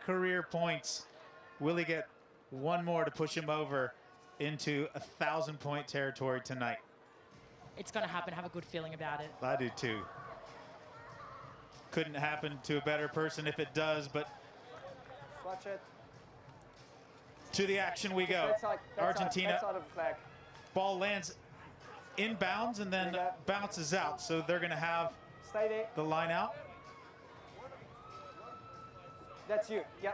career points. Will he get one more to push him over into 1,000-point territory tonight? It's going to happen. Have a good feeling about it. I do too. Couldn't happen to a better person if it does, but watch it. To the action we go. Argentina. Ball lands inbounds and then bounces out, so they're going to have the line out. That's you. Yeah.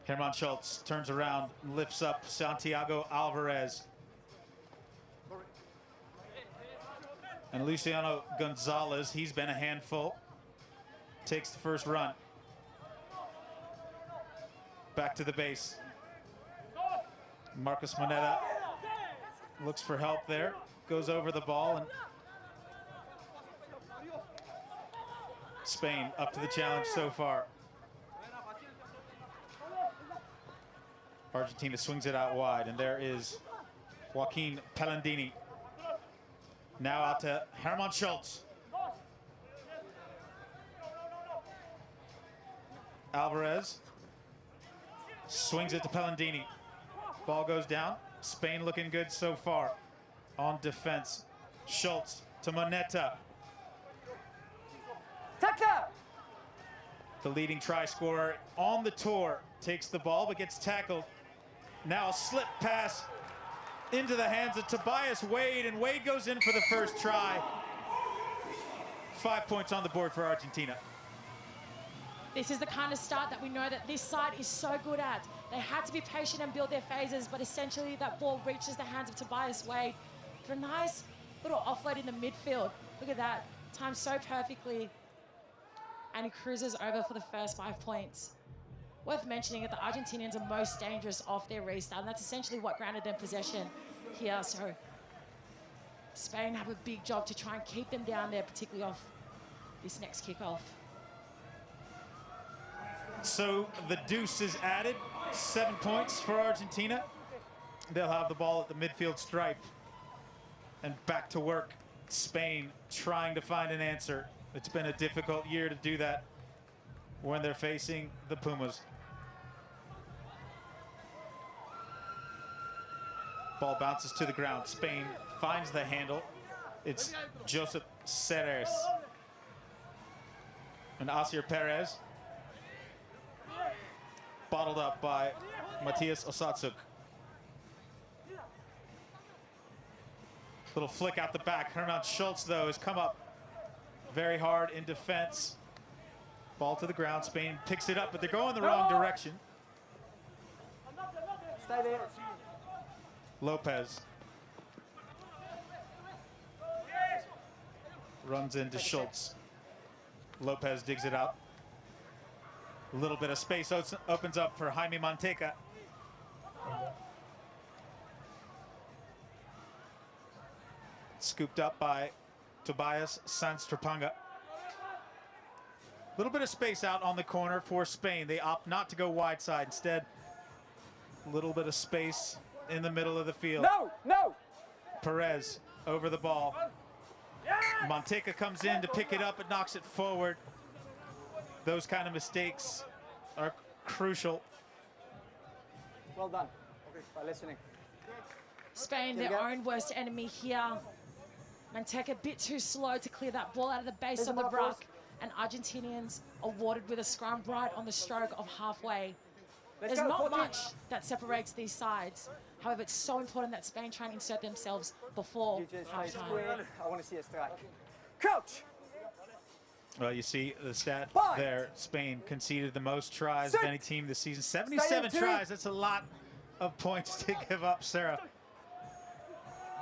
Herman Schultz turns around and lifts up Santiago Alvarez. And Luciano Gonzalez, he's been a handful. Takes the first run. Back to the base. Marcos Moneta looks for help there. Goes over the ball, and Spain up to the challenge so far. Argentina swings it out wide, and there is Joaquin Pellandini. Now out to Herman Schultz. Alvarez swings it to Pellandini. Ball goes down. Spain looking good so far on defense. Schultz to Moneta. The leading try scorer on the tour takes the ball but gets tackled. Now a slip pass into the hands of Tobias Wade, and Wade goes in for the first try. 5 points on the board for Argentina. This is the kind of start that we know that this side is so good at. They had to be patient and build their phases, but essentially that ball reaches the hands of Tobias Wade for a nice little offload in the midfield. Look at that, timed so perfectly. And he cruises over for the first 5 points. Worth mentioning that the Argentinians are most dangerous off their restart, and that's essentially what granted them possession here. So Spain have a big job to try and keep them down there, particularly off this next kickoff. So the deuce is added, 7 points for Argentina. They'll have the ball at the midfield stripe. And back to work, Spain trying to find an answer. It's been a difficult year to do that when they're facing the Pumas. Ball bounces to the ground. Spain finds the handle. It's Josep Ceres. And Asier Perez. Bottled up by Matias Osatsuk. Little flick out the back. Herman Schultz, though, has come up very hard in defense. Ball to the ground. Spain picks it up, but they're going the wrong direction. Stay there. Lopez runs into Schultz. Lopez digs it out. A little bit of space opens up for Jaime Manteca. Scooped up by Tobias Sanstrapanga. A little bit of space out on the corner for Spain. They opt not to go wide side. Instead, a little bit of space in the middle of the field. No! Perez over the ball. Manteca comes in to pick it up and knocks it forward. Those kind of mistakes are crucial. Well done. Okay, by listening. Spain, their own worst enemy here. Manteca a bit too slow to clear that ball out of the base of the ruck. And Argentinians awarded with a scrum right on the stroke of halfway. There's not much that separates these sides. However, it's so important that Spain try and insert themselves before halftime. I want to see a strike. Crouch! Well, you see the stat there. Spain conceded the most tries of any team this season. 77 tries. That's a lot of points to give up, Sarah.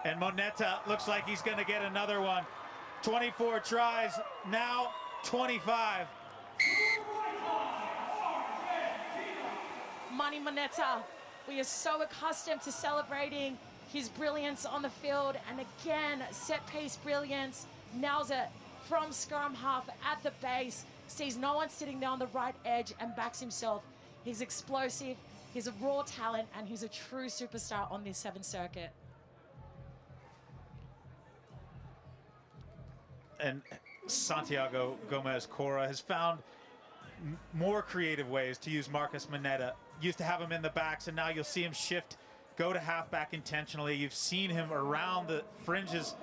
And Moneta looks like he's going to get another one. 24 tries, now 25. Manny Moneta, we are so accustomed to celebrating his brilliance on the field, and again, set piece brilliance, nails it from scrum half at the base, sees no one sitting there on the right edge and backs himself. He's explosive, he's a raw talent, and he's a true superstar on this 7th circuit. And Santiago Gomez-Cora has found more creative ways to use Marcus Moneta. Used to have him in the backs, and now you'll see him shift, go to halfback intentionally. You've seen him around the fringes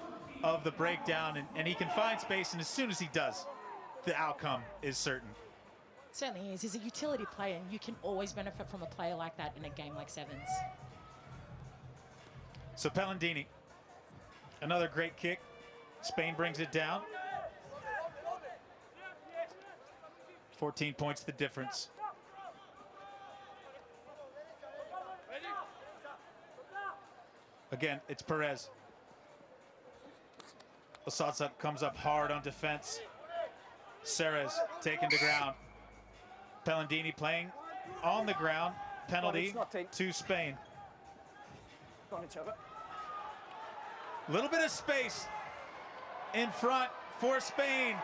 of the breakdown, and he can find space, and as soon as he does, the outcome is certain. Certainly is. He's a utility player, and you can always benefit from a player like that in a game like sevens. So Pellandini, another great kick. Spain brings it down. 14 points the difference. Again, it's Perez. Osatsa comes up hard on defense. Ceres taken to ground. Pellandini playing on the ground. Penalty to Spain. A little bit of space in front for Spain,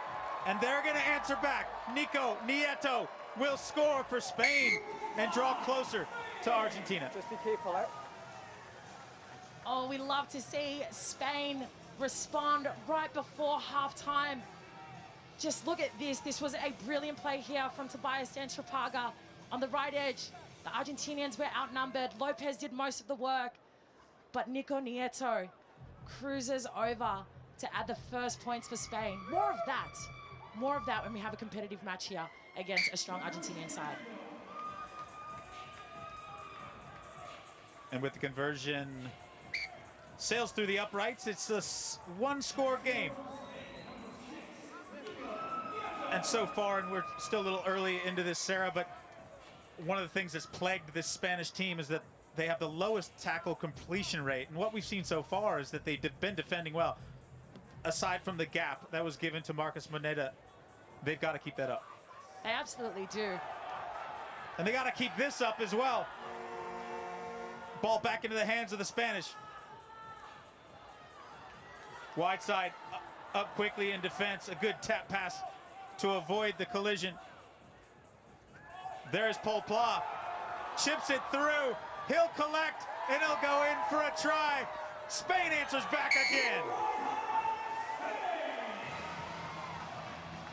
and they're going to answer back. Nico Nieto will score for Spain and draw closer to Argentina. Just be careful out. Oh, we love to see Spain respond right before halftime. Just look at this. This was a brilliant play here from Tobias Santrapaga on the right edge. The Argentinians were outnumbered. Lopez did most of the work, but Nico Nieto cruises over to add the first points for Spain. More of that when we have a competitive match here against a strong Argentinian side. And with the conversion, sails through the uprights. It's a one-score game. And so far, and we're still a little early into this, Sarah, but one of the things that's plagued this Spanish team is that they have the lowest tackle completion rate. And what we've seen so far is that they've been defending well. Aside from the gap that was given to Marcus Moneta, they've got to keep that up. They absolutely do. And they got to keep this up as well. Ball back into the hands of the Spanish. Wide side, up quickly in defense. A good tap pass to avoid the collision. There's Paul Pla. Chips it through. He'll collect, and he'll go in for a try. Spain answers back again.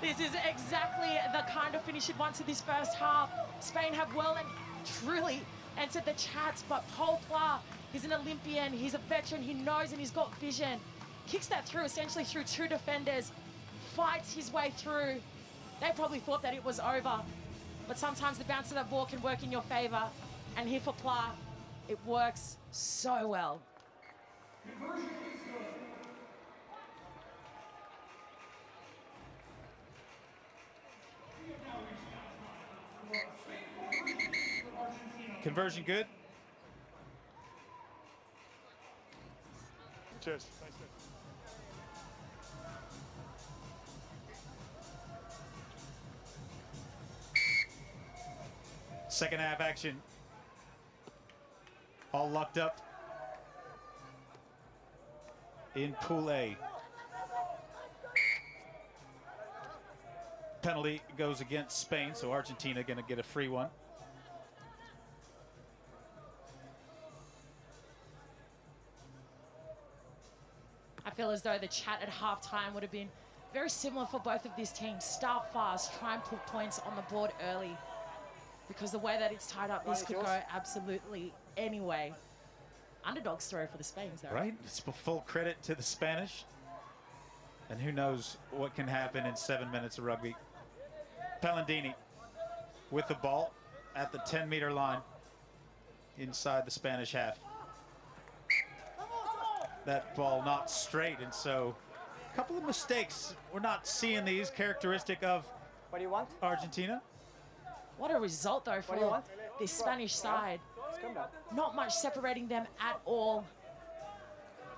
This is exactly the kind of finish you'd want to this first half. Spain have well and truly entered the chats, but Paul Pla, he's an Olympian, he's a veteran, he knows and he's got vision. Kicks that through, essentially through two defenders, fights his way through. They probably thought that it was over, but sometimes the bounce of that ball can work in your favor. And here for Pla, it works so well. Conversion good. Cheers. Second half action. All locked up in Pool A. Penalty goes against Spain, so Argentina going to get a free one. I feel as though the chat at halftime would have been very similar for both of these teams. Start fast, try and put points on the board early. Because the way that it's tied up, this could go absolutely any way. Underdog story for the Spains, though. Right? It's full credit to the Spanish. And who knows what can happen in 7 minutes of rugby. Pellandini with the ball at the 10-meter line inside the Spanish half. That ball not straight, and so a couple of mistakes. We're not seeing these characteristic of What do you want? Argentina. What a result, though, for this Spanish side. Not much separating them at all.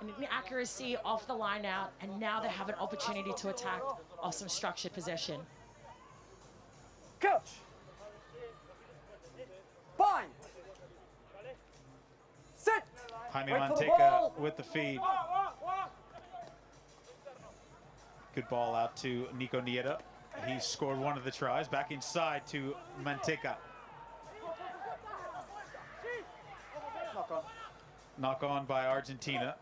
An inaccuracy off the line out, and now they have an opportunity to attack off some structured possession. Coach! Point! Sit! Jaime Wait for the Manteca ball. with the feed. Good ball out to Nico Nieto. He scored one of the tries. Back inside to Manteca. Knock on. Knock on by Argentina.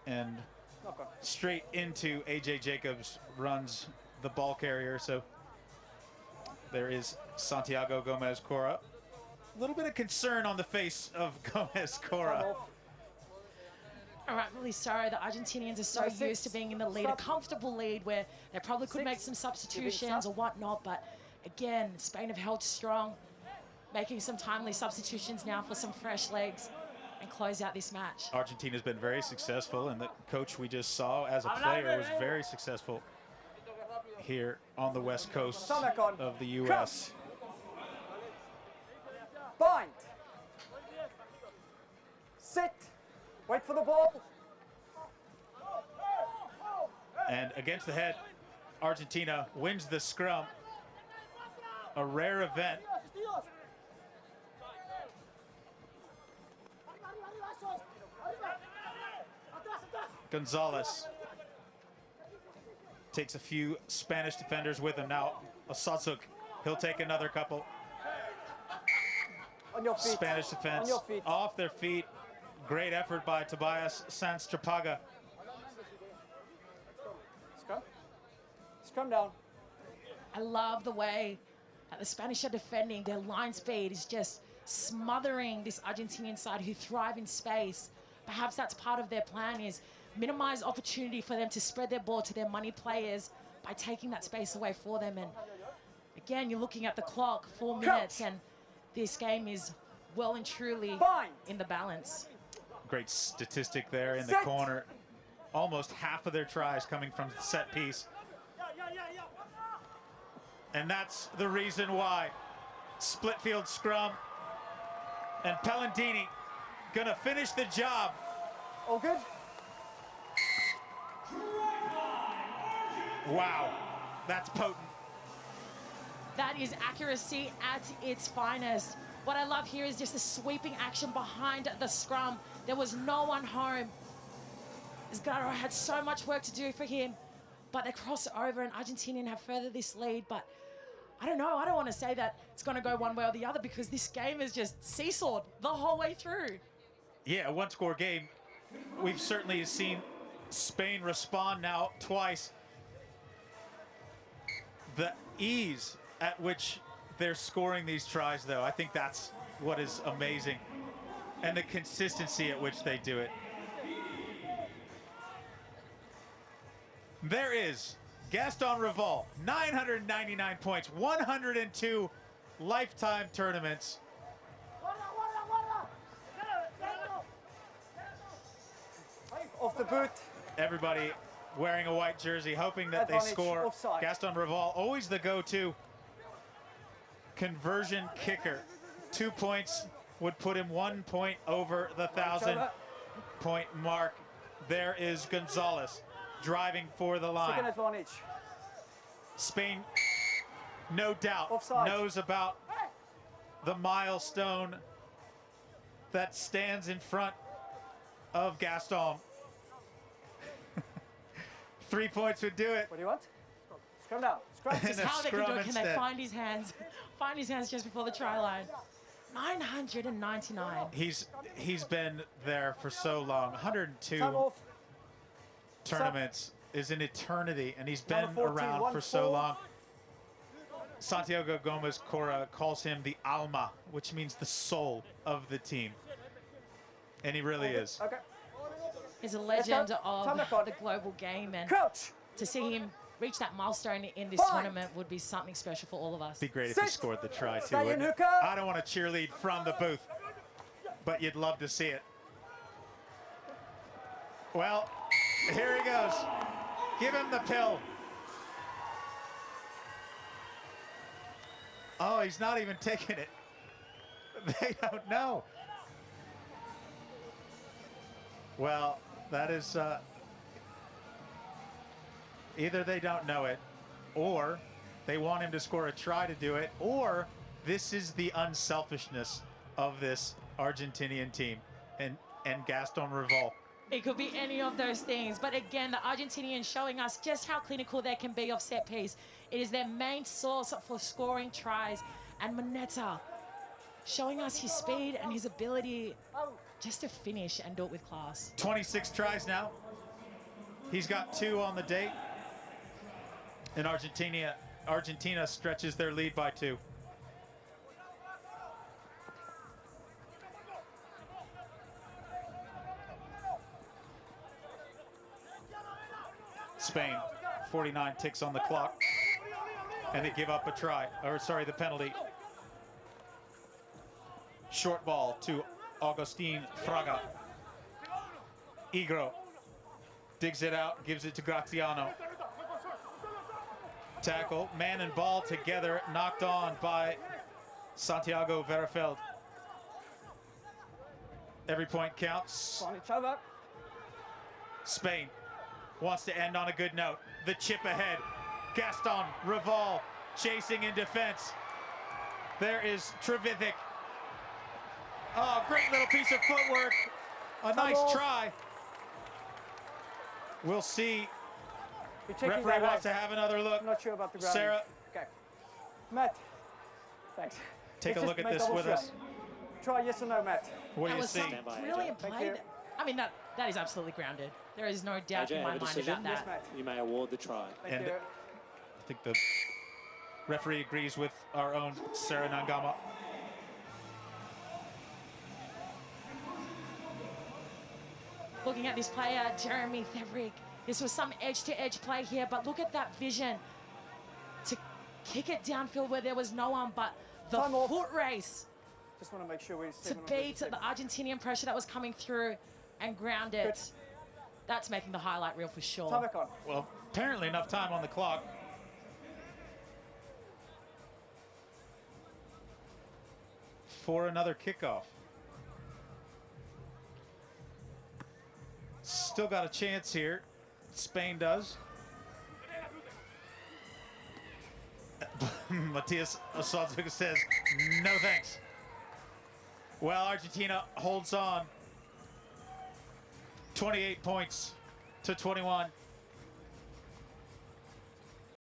And Knock on. straight into AJ Jacobs, runs the ball carrier. So there is Santiago Gomez Cora. A little bit of concern on the face of Gomez Cora. All right, really sorry. The Argentinians are so Number 6. used to being in the lead, Stop. a comfortable lead where they probably could 6. make some substitutions or whatnot. But again, Spain have held strong, making some timely substitutions now for some fresh legs and close out this match. Argentina's been very successful, and the coach we just saw as a player was very successful here on the west coast of the U.S. Bind. Sit. Wait for the ball. And against the head, Argentina wins the scrum. A rare event. Gonzalez takes a few Spanish defenders with him. Now, Osatsuk, he'll take another couple. On your feet. Spanish defense On your feet. off their feet. Great effort by Tobias Sanstrapaga. Scrum. Scrum down. I love the way that the Spanish are defending. Their line speed is just smothering this Argentinian side who thrive in space. Perhaps that's part of their plan, is minimize opportunity for them to spread their ball to their money players by taking that space away for them. And again, you're looking at the clock, 4 minutes, and this game is well and truly in the balance. Great statistic there in the corner. Almost half of their tries coming from the set piece. And that's the reason why. Split field scrum. And Pellandini gonna finish the job. All good? Wow, that's potent. That is accuracy at its finest. What I love here is just the sweeping action behind the scrum. There was no one home. Esgarro had so much work to do for him, but they cross over and Argentinian have furthered this lead. But I don't know, I don't want to say that it's going to go one way or the other, because this game is just seesawed the whole way through. Yeah, a one-score game. We've certainly seen Spain respond now twice. The ease at which they're scoring these tries, though, I think that's what is amazing. And the consistency at which they do it. There is Gaston Rival, 999 points, 102 lifetime tournaments. Off the boot. Everybody wearing a white jersey, hoping that they score. Offside. Gaston Rival, always the go-to conversion kicker. 2 points would put him 1 point over the 1,000-point mark. There is Gonzalez driving for the line. Second advantage. Spain, no doubt, Offside. knows about the milestone that stands in front of Gaston. 3 points would do it. What do you want? Scrum down. Scrum. Just how they can do scrum it, can they instead. find his hands? Find his hands just before the try line. 999. He's been there for so long. 102 Time off. tournaments is an eternity, and he's been Number 14, around for so 1-4. long. Santiago Gomez Cora calls him the alma, which means the soul of the team. And he really is. Okay. He's a legend Time of back on. the global game, and Coach. to see him reach that milestone in this tournament would be something special for all of us. Be great if he scored the try too. Stay in, wouldn't it? hooker. I don't want to cheerlead from the booth, but you'd love to see it. Well, here he goes. Give him the pill. Oh, he's not even taking it. They don't know. Well, that is either they don't know it, or they want him to score a try to do it, or this is the unselfishness of this Argentinian team and Gaston Rival. It could be any of those things, but again, the Argentinians showing us just how clinical they can be off set piece. It is their main source for scoring tries, and Moneta showing us his speed and his ability just to finish and do it with class. 26 tries now He's got 2 on the date. And Argentina stretches their lead by 2. Spain, 49 ticks on the clock. And they give up a try, or sorry, the penalty. Short ball to Agustin Fraga. Igro digs it out, gives it to Graziano. Tackle, man and ball together, knocked on by Santiago Verafeld. Every point counts. On each other. Spain wants to end on a good note. The chip ahead. Gaston Rival chasing in defense. There is Trevithick. Oh, great little piece of footwork. A nice try. We'll see. Referee wants to have another look. I'm not sure about the ground. Sarah. Okay. Matt. Thanks. Take a look at this with us. Try yes or no, Matt. What do you was see? some brilliant play. I mean, that is absolutely grounded. There is no doubt in my mind about that. Yes, Matt. You may award the try. Thank you. I think the referee agrees with our own Sarah Nangama. Looking at this player, Jeremy Thevrick, this was some edge-to-edge play here, but look at that vision to kick it downfield where there was no one, but the foot race Just want to make sure we to beat the Argentinian pressure that was coming through and ground it. That's making the highlight reel for sure. Time back on. Well, apparently enough time on the clock. For another kickoff. Still got a chance here. Spain does. Matias Osadzuga says, no thanks. Well, Argentina holds on. 28 points to 21.